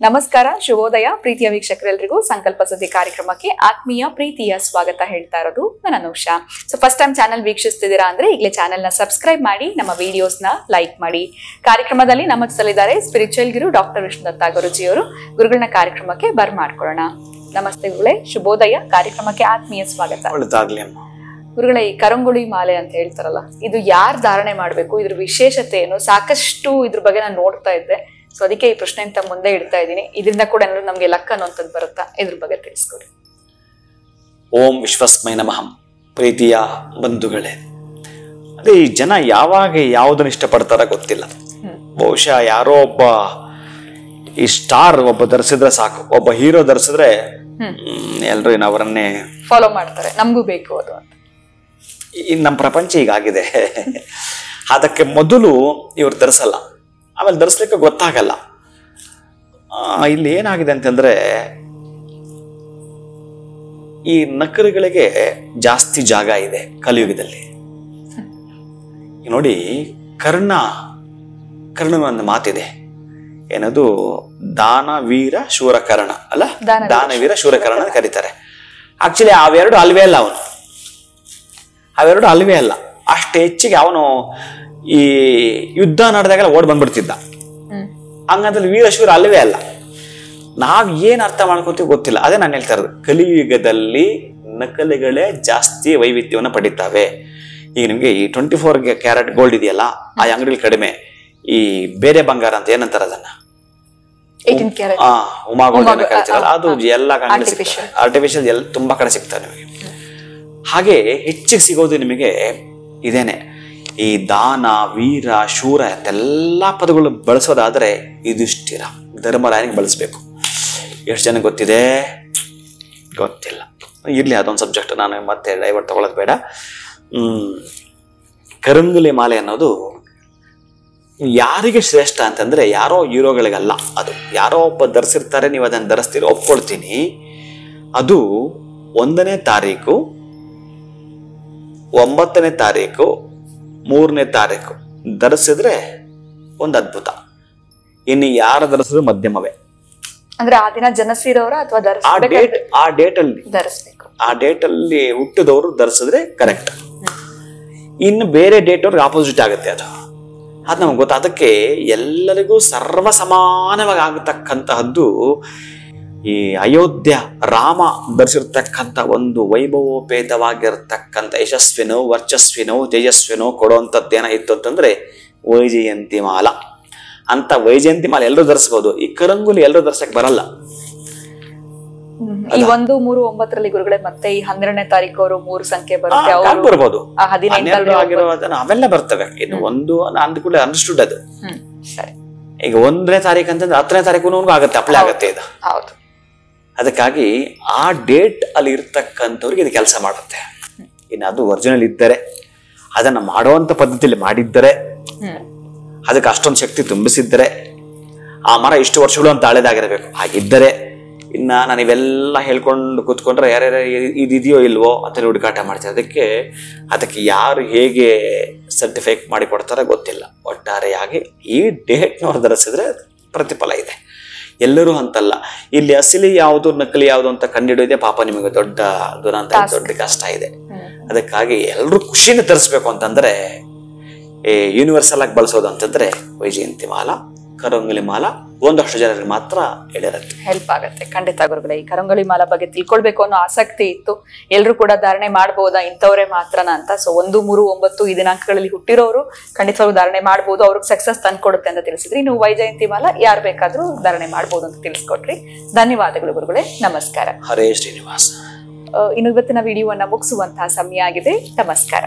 ನಮಸ್ಕಾರ, ಶುಭೋದಯ ಪ್ರೀತಿಯ ವೀಕ್ಷಕರೆಲ್ಲರಿಗೂ ಸಂಕಲ್ಪ ಸುದ್ದಿ ಕಾರ್ಯಕ್ರಮಕ್ಕೆ ಆತ್ಮೀಯ ಪ್ರೀತಿಯ ಸ್ವಾಗತ ಹೇಳ್ತಾ ಇರೋದು ನಾನು ಅನುಷಾ. ಫಸ್ಟ್ ಟೈಮ್ ಚಾನಲ್ ವೀಕ್ಷಿಸ್ತಿದ್ದೀರಾ ಅಂದ್ರೆ ಈಗಲೇ ಚಾನೆಲ್ ನ ಸಬ್ಸ್ಕ್ರೈಬ್ ಮಾಡಿ, ನಮ್ಮ ವಿಡಿಯೋಸ್ ನ ಲೈಕ್ ಮಾಡಿ. ಕಾರ್ಯಕ್ರಮದಲ್ಲಿ ನಮ್ಮ ಜೊತೆಲಿದ್ದಾರೆ ಸ್ಪಿರಿಚುವಲ್ ಗುರು ಡಾಕ್ಟರ್ ವಿಷ್ಣುದತ್ತ ಗುರುಜಿಯವರು. ಗುರುಗಳನ್ನ ಕಾರ್ಯಕ್ರಮಕ್ಕೆ ಬರ್ಮಾಡ್ಕೊಳ್ಳೋಣ. ನಮಸ್ತೆ ಗುರುಗಳೇ, ಶುಭೋದಯ, ಕಾರ್ಯಕ್ರಮಕ್ಕೆ ಆತ್ಮೀಯ ಸ್ವಾಗತ. ಗುರುಗಳೇ, ಈ ಕರಂಗುಳಿ ಮಾಲೆ ಅಂತ ಹೇಳ್ತಾರಲ್ಲ, ಇದು ಯಾರು ಧಾರಣೆ ಮಾಡ್ಬೇಕು, ಇದ್ರ ವಿಶೇಷತೆ ಏನು? ಸಾಕಷ್ಟು ಇದ್ರ ಬಗ್ಗೆ ನಾನು ನೋಡ್ತಾ ಇದ್ದೆ, ಸೊ ಅದಕ್ಕೆ ಈ ಪ್ರಶ್ನೆ ಅಂತ ಮುಂದೆ ಇಡ್ತಾ ಇದ್ದೀನಿ. ಇದರಿಂದ ಕೂಡ ಏನಾದ್ರು ನಮ್ಗೆ ಲಕ್ ಅನ್ನೋಂಥದ್ದು ಬರುತ್ತಾ? ಇದ್ರ ಬಗ್ಗೆ ತಿಳಿಸ್ಕೊಡಿ. ಓಂ ವಿಶ್ವಸ್ಮೈ ನಮಃ. ಪ್ರೀತಿಯ ಬಂಧುಗಳೇ, ಅದೇ ಈ ಜನ ಯಾವಾಗ ಯಾವುದನ್ನು ಇಷ್ಟಪಡ್ತಾರ ಗೊತ್ತಿಲ್ಲ. ಬಹುಶಃ ಯಾರೋ ಒಬ್ಬ ಈ ಸ್ಟಾರ್ ಒಬ್ಬ ಧರಿಸಿದ್ರೆ ಸಾಕು, ಒಬ್ಬ ಹೀರೋ ಧರಿಸಿದ್ರೆ ಎಲ್ರು ಅವರನ್ನೇ ಫಾಲೋ ಮಾಡ್ತಾರೆ, ನಮಗೂ ಬೇಕು ಅದು ಅಂತ. ನಮ್ಮ ಪ್ರಪಂಚ ಹೀಗಾಗಿದೆ. ಅದಕ್ಕೆ ಮೊದಲು ಇವ್ರು ಧರಿಸಲ್ಲ, ಆಮೇಲೆ ಧರಿಸ್ಲಿಕ್ಕೆ ಗೊತ್ತಾಗಲ್ಲ. ಇಲ್ಲಿ ಏನಾಗಿದೆ ಅಂತಂದ್ರೆ, ಈ ನಕರುಗಳಿಗೆ ಜಾಸ್ತಿ ಜಾಗ ಇದೆ ಕಲಿಯುಗದಲ್ಲಿ. ನೋಡಿ, ಕರ್ಣನ ಒಂದು ಮಾತಿದೆ, ಏನದು ದಾನವೀರ ಶೂರಕರ್ಣ ಅಲ್ಲ, ದಾನವೀರ ಶೂರಕರ್ಣ ಅಂತ ಕರೀತಾರೆ. ಆಕ್ಚುಲಿ ಅವೆರಡು ಅಲ್ವೇ ಅಲ್ಲ, ಅವೆರಡು ಅಲ್ವೇ ಅಲ್ಲ. ಅಷ್ಟು ಹೆಚ್ಚಿಗೆ ಅವನು ಈ ಯುದ್ಧ ನಡೆದಾಗೆಲ್ಲ ಓಡ್ ಬಂದ್ಬಿಡ್ತಿದ್ದ. ಹಂಗಂದ್ರೆ ವೀರಶೂರ ಅಲ್ವೇ ಅಲ್ಲ. ನಾವ್ ಏನ್ ಅರ್ಥ ಮಾಡ್ಕೋತೀವಿ ಗೊತ್ತಿಲ್ಲ. ಅದೇ ನಾನು ಹೇಳ್ತಾ ಇರೋದು, ಕಲಿಯುಗದಲ್ಲಿ ನಕಲಿಗಳೇ ಜಾಸ್ತಿ ವೈವಿಧ್ಯವನ್ನ ಪಡಿತಾವೆ. ಈಗ ನಿಮ್ಗೆ ಈ 24 ಕ್ಯಾರೆಟ್ ಗೋಲ್ಡ್ ಇದೆಯಲ್ಲ, ಆ ಅಂಗಡಿಲಿ ಕಡಿಮೆ. ಈ ಬೇರೆ ಬಂಗಾರ ಅಂತ ಏನಂತಾರ ಅದನ್ನ, ಉಮಾ ಗೋಲ್ಡ್ ಅಂತ ಕರಿತೀರಲ್ಲ, ಅದು ಎಲ್ಲ ಆರ್ಟಿಫಿಷಿಯಲ್ ಎಲ್ಲ ತುಂಬಾ ಕಡೆ ಸಿಗ್ತವೆ ನಿಮಗೆ. ಹಾಗೆ ಹೆಚ್ಚಿಗೆ ಸಿಗೋದು ನಿಮಗೆ ಇದೇನೆ. ಈ ದಾನ, ವೀರ, ಶೂರ ಅಂತೆಲ್ಲಾ ಪದಗಳು ಬಳಸೋದಾದ್ರೆ ಯುಧಿಷ್ಠಿರ ಧರ್ಮರಾಯನಿಗೆ ಬಳಸ್ಬೇಕು. ಎಷ್ಟು ಜನ ಗೊತ್ತಿದೆ ಗೊತ್ತಿಲ್ಲ. ಇರ್ಲಿ, ಅದೊಂದು ಸಬ್ಜೆಕ್ಟ್, ನಾನು ಮತ್ತೆ ಡೈವರ್ಟ್ ತಗೊಳ್ಳೋದು ಬೇಡ. ಕರಂಗುಲಿ ಮಾಲೆ ಅನ್ನೋದು ಯಾರಿಗೆ ಶ್ರೇಷ್ಠ ಅಂತಂದ್ರೆ, ಯಾರೋ ಹೀರೋಗಳಿಗಲ್ಲ. ಅದು ಯಾರೋ ಒಬ್ಬ ಧರಿಸಿರ್ತಾರೆ, ನೀವು ಅದನ್ನ ಧರಿಸ್ತೀರಿ, ಒಪ್ಕೊಳ್ತೀನಿ. ಅದು 1ನೇ ತಾರೀಕು, 9ನೇ ತಾರೀಕು, 3ನೇ ತಾರೀಕು ಧರಿಸಿದ್ರೆ ಒಂದು ಅದ್ಭುತ. ಇನ್ನು ಯಾರು ಧರಿಸಿದ್ರು ಮಧ್ಯಮವೇ. ಅಂದ್ರೆ ಆ ದಿನ ಜನಸಿರೋರ ಅಥವಾ ಆ ಡೇಟ್ ಅಲ್ಲಿ ಧರಿಸ್ಬೇಕು. ಆ ಡೇಟ್ ಅಲ್ಲಿ ಹುಟ್ಟಿದವರು ಧರಿಸಿದ್ರೆ ಕರೆಕ್ಟ್. ಇನ್ನು ಬೇರೆ ಡೇಟ್ ಅವ್ರಿಗೆ ಆಪೋಸಿಟ್ ಆಗುತ್ತೆ. ಅದು ನಮ್ಗೆ ಗೊತ್ತ. ಅದಕ್ಕೆ ಎಲ್ಲರಿಗೂ ಸರ್ವ ಸಮಾನವಾಗಿ ಆಗತಕ್ಕಂತಹದ್ದು ಈ ಅಯೋಧ್ಯ ರಾಮ ಧರಿಸಿರ್ತಕ್ಕಂಥ ಒಂದು ವೈಭವೋಪೇತವಾಗಿರ್ತಕ್ಕಂಥ ಯಶಸ್ವಿನೋ ವರ್ಚಸ್ವಿನೋ ತೇಜಸ್ವಿನೋ ಕೊಡುವಂಥದ್ದೇನ ಇತ್ತು ಅಂತಂದ್ರೆ ವೈಜಯಂತಿ ಮಾಲ ಅಂತ. ವೈಜಯಂತಿ ಮಾಲೆ ಎಲ್ಲರೂ ಧರಿಸಬಹುದು, ಈ ಕರಂಗುಲಿ ಎಲ್ಲರೂ ಧರಿಸಕ್ ಬರಲ್ಲ. ಈ 1, 3, 9ರಲ್ಲಿ ಗುರುಗಳೇ, ಮತ್ತೆ ಈ 12ನೇ ತಾರೀಕು ಅವರು 3 ಸಂಖ್ಯೆ ಬರುತ್ತೆ, ಬರ್ಬೋದು. 12 ಆಗಿರೋದನ್ನ ಅವೆಲ್ಲ ಬರ್ತವೆ. ಇದು ಒಂದು ಅಂದ್ಕೂಡಲೇ ಅಂಡರ್ಸ್ಟುಡ್ ಅದು. ಈಗ 1ನೇ ತಾರೀಕು ಅಂತಂದ್ರೆ 10ನೇ ತಾರೀಕು ಆಗುತ್ತೆ, ಅಪ್ಲೈ ಆಗುತ್ತೆ ಇದು. ಹೌದು. ಅದಕ್ಕಾಗಿ ಆ ಡೇಟ್ ಅಲ್ಲಿ ಇರ್ತಕ್ಕಂಥವ್ರಿಗೆ ಇದು ಕೆಲಸ ಮಾಡುತ್ತೆ. ಇನ್ನು ಅದು ಒರಿಜಿನಲ್ ಇದ್ದರೆ, ಅದನ್ನ ಮಾಡುವಂತ ಪದ್ಧತಿಯಲ್ಲಿ ಮಾಡಿದ್ದರೆ, ಅದಕ್ಕೆ ಅಷ್ಟೊಂದು ಶಕ್ತಿ ತುಂಬಿಸಿದ್ದರೆ, ಆ ಮರ ಇಷ್ಟು ವರ್ಷಗಳು ಅಂತ ಹಳೆದಾಗಿರಬೇಕು ಹಾಗಿದ್ದರೆ, ಇನ್ನ ನಾನು ಇವೆಲ್ಲ ಹೇಳ್ಕೊಂಡು ಕೂತ್ಕೊಂಡ್ರೆ ಯಾರ್ಯಾರು ಇದಿದೆಯೋ ಇಲ್ವೋ ಅಂತ ಹುಡುಕಾಟ ಮಾಡ್ತಾರೆ. ಅದಕ್ಕೆ ಯಾರು ಹೇಗೆ ಸರ್ಟಿಫೈಕ್ ಮಾಡಿ ಕೊಡ್ತಾರೋ ಗೊತ್ತಿಲ್ಲ. ಒಟ್ಟಾರೆಯಾಗಿ ಈ ಡೇಟ್ನವ್ರು ಧರಿಸಿದ್ರೆ ಪ್ರತಿಫಲ ಇದೆ. ಎಲ್ಲರೂ ಅಂತಲ್ಲ. ಇಲ್ಲಿ ಅಸಲಿ ಯಾವುದು ನಕಲಿ ಯಾವುದು ಅಂತ ಕಂಡುಹಿಡಿಯೋದೇ ಪಾಪ ನಿಮಗೆ ದೊಡ್ಡ ದುರಂತ, ದೊಡ್ಡ ಕಷ್ಟ ಇದೆ. ಅದಕ್ಕಾಗಿ ಎಲ್ಲರೂ ಖುಷಿನ ತರಿಸ್ಬೇಕು ಅಂತಂದ್ರೆ, ಯೂನಿವರ್ಸಲ್ ಆಗಿ ಬಳಸೋದು ಅಂತಂದ್ರೆ ವೈಜಯಂತಿ ಮಾಲ, ಕರಂಗುಲಿ ಮಾಲ ಒಂದಷ್ಟು ಜನರಿಗೆ ಮಾತ್ರ ಹೆಲ್ಪ್ ಆಗುತ್ತೆ. ಖಂಡಿತ ಗುರುಗಳೇ, ಈ ಕರಂಗುಲಿ ಮಾಲ ಬಗ್ಗೆ ತಿಳ್ಕೊಳ್ಬೇಕು ಅನ್ನೋ ಆಸಕ್ತಿ ಇತ್ತು. ಎಲ್ರು ಕೂಡ ಧಾರಣೆ ಮಾಡ್ಬೋದಾ, ಇಂಥವ್ರೆ ಮಾತ್ರನ ಅಂತ. ಸೊ 1, 3, 9 ಈ ದಿನಾಂಕಗಳಲ್ಲಿ ಹುಟ್ಟಿರೋರು ಖಂಡಿತವಾಗ್ಲೂ ಧಾರಣೆ ಮಾಡ್ಬೋದು, ಅವ್ರಿಗೆ ಸಕ್ಸಸ್ ತಂದ್ಕೊಡುತ್ತೆ ಅಂತ ತಿಳಿಸಿದ್ರಿ. ನೀವು ವೈಜಯಂತಿ ಮಾಲ ಯಾರು ಬೇಕಾದ್ರೂ ಧಾರಣೆ ಮಾಡ್ಬೋದು ಅಂತ ತಿಳಿಸ್ಕೊಟ್ರಿ. ಧನ್ಯವಾದಗಳು ಗುರುಗಳೇ, ನಮಸ್ಕಾರ. ಹರೇ ಶ್ರೀನಿವಾಸ. ಇನ್ನು ಇವತ್ತಿನ ವಿಡಿಯೋವನ್ನ ಮುಗಿಸುವಂತಹ ಸಮಯ ಆಗಿದೆ. ನಮಸ್ಕಾರ.